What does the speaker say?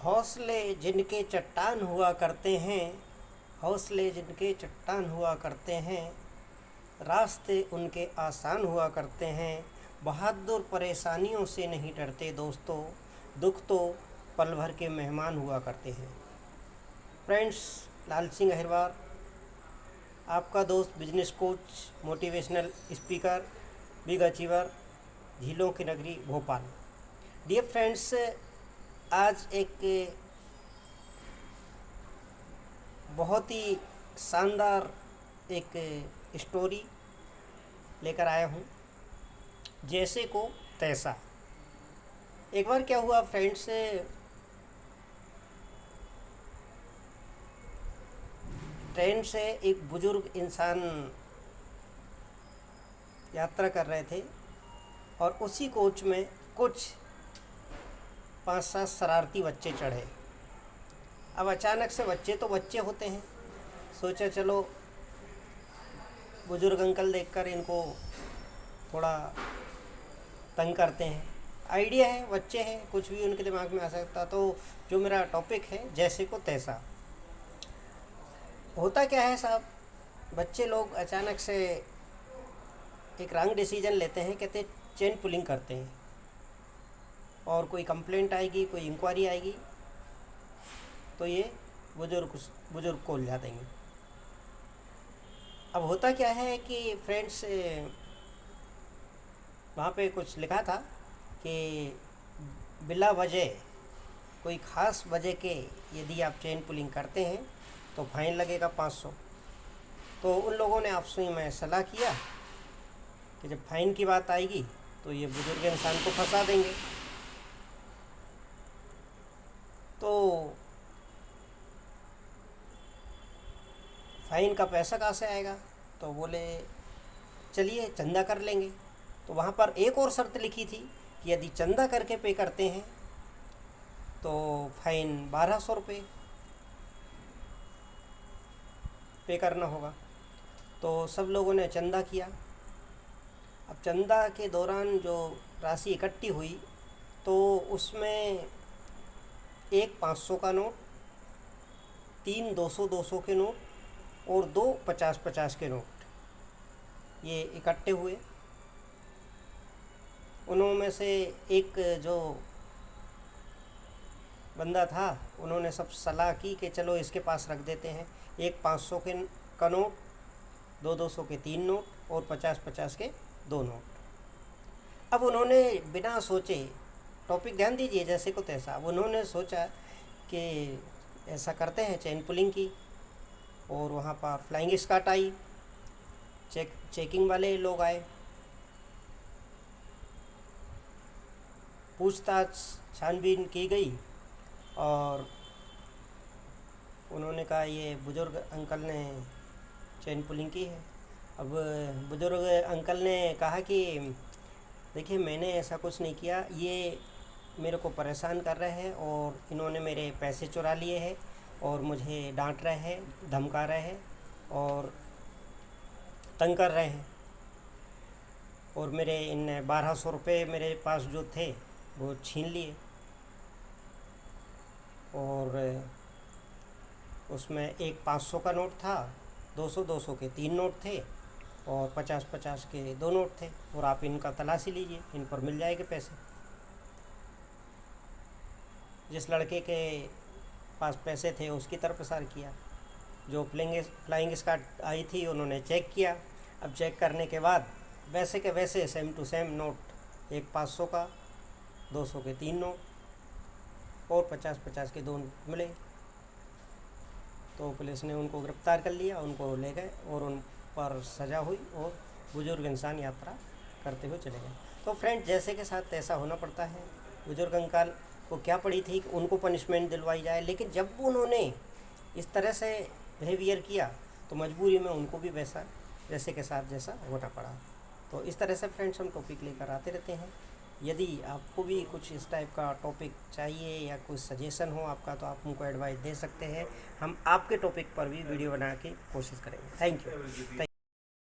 हौसले जिनके चट्टान हुआ करते हैं, हौसले जिनके चट्टान हुआ करते हैं, रास्ते उनके आसान हुआ करते हैं। बहादुर परेशानियों से नहीं डरते दोस्तों, दुख तो पल भर के मेहमान हुआ करते हैं। फ्रेंड्स, लाल सिंह अहिरवार, आपका दोस्त, business coach, motivational speaker, big achiever, झीलों की नगरी भोपाल। डियर फ्रेंड्स, आज एक बहुत ही शानदार एक स्टोरी लेकर आया हूँ, जैसे को तैसा। एक बार क्या हुआ फ्रेंड्स, ट्रेन से एक बुजुर्ग इंसान यात्रा कर रहे थे और उसी कोच में कुछ 5-7 शरारती बच्चे चढ़े। अब अचानक से बच्चे तो बच्चे होते हैं, सोचा चलो बुजुर्ग अंकल देखकर इनको थोड़ा तंग करते हैं। आइडिया है, बच्चे हैं, कुछ भी उनके दिमाग में आ सकता। तो जो मेरा टॉपिक है, जैसे को तैसा। होता क्या है साहब, बच्चे लोग अचानक से एक रॉन्ग डिसीजन लेते हैं, कहते चेन पुलिंग करते हैं और कोई कंप्लेंट आएगी, कोई इंक्वायरी आएगी तो ये बुजुर्ग को उलझा देंगे। अब होता क्या है कि फ्रेंड्स, वहाँ पे कुछ लिखा था कि बिला वजह, कोई ख़ास वजह के यदि आप चेन पुलिंग करते हैं तो फाइन लगेगा 500। तो उन लोगों ने आपसे में सलाह किया कि जब फाइन की बात आएगी तो ये बुजुर्ग इंसान को फंसा देंगे। तो फ़ाइन का पैसा कहाँ से आएगा? तो बोले चलिए चंदा कर लेंगे। तो वहाँ पर एक और शर्त लिखी थी कि यदि चंदा करके पे करते हैं तो फ़ाइन 1200 रुपये पे करना होगा। तो सब लोगों ने चंदा किया। अब चंदा के दौरान जो राशि इकट्ठी हुई तो उसमें एक 500 का नोट, 3 200 के नोट और 2 50 के नोट ये इकट्ठे हुए। उनमें से एक जो बंदा था, उन्होंने सब सलाह की कि चलो इसके पास रख देते हैं। एक 500 का नोट, 2 200 के 3 नोट और 50 के 2 नोट। अब उन्होंने बिना सोचे, टॉपिक ध्यान दीजिए, जैसे को तैसा। अब उन्होंने सोचा कि ऐसा करते हैं चेन पुलिंग की, और वहाँ पर फ्लाइंग स्क्वाड आई, चेकिंग वाले लोग आए, पूछताछ छानबीन की गई और उन्होंने कहा ये बुजुर्ग अंकल ने चेन पुलिंग की है। अब बुजुर्ग अंकल ने कहा कि देखिए मैंने ऐसा कुछ नहीं किया, ये मेरे को परेशान कर रहे हैं और इन्होंने मेरे पैसे चुरा लिए हैं और मुझे डांट रहे हैं, धमका रहे हैं और तंग कर रहे हैं, और मेरे इन 1200 रुपये मेरे पास जो थे वो छीन लिए, और उसमें एक 500 का नोट था, 200 के 3 नोट थे और 50 के 2 नोट थे, और आप इनका तलाशी लीजिए, इन पर मिल जाएंगे पैसे। जिस लड़के के पास पैसे थे उसकी तरफ प्रसार किया। जो फ्लाइंग स्क्वाड आई थी उन्होंने चेक किया। अब चेक करने के बाद वैसे के वैसे सेम टू सेम नोट, एक 500 का, 200 के 3 नोट और 50 के 2 मिले। तो पुलिस ने उनको गिरफ्तार कर लिया, उनको ले गए और उन पर सज़ा हुई और बुजुर्ग इंसान यात्रा करते हुए चले गए। तो फ्रेंड, जैसे के साथ तैसा होना पड़ता है। बुजुर्ग अंकल को क्या पड़ी थी कि उनको पनिशमेंट दिलवाई जाए, लेकिन जब उन्होंने इस तरह से बिहेवियर किया तो मजबूरी में उनको भी वैसा जैसे के साथ जैसा होना पड़ा। तो इस तरह से फ्रेंड्स हम टॉपिक लेकर आते रहते हैं। यदि आपको भी कुछ इस टाइप का टॉपिक चाहिए या कोई सजेशन हो आपका तो आप हमको एडवाइस दे सकते हैं। हम आपके टॉपिक पर भी वीडियो बना के कोशिश करेंगे। Thank you.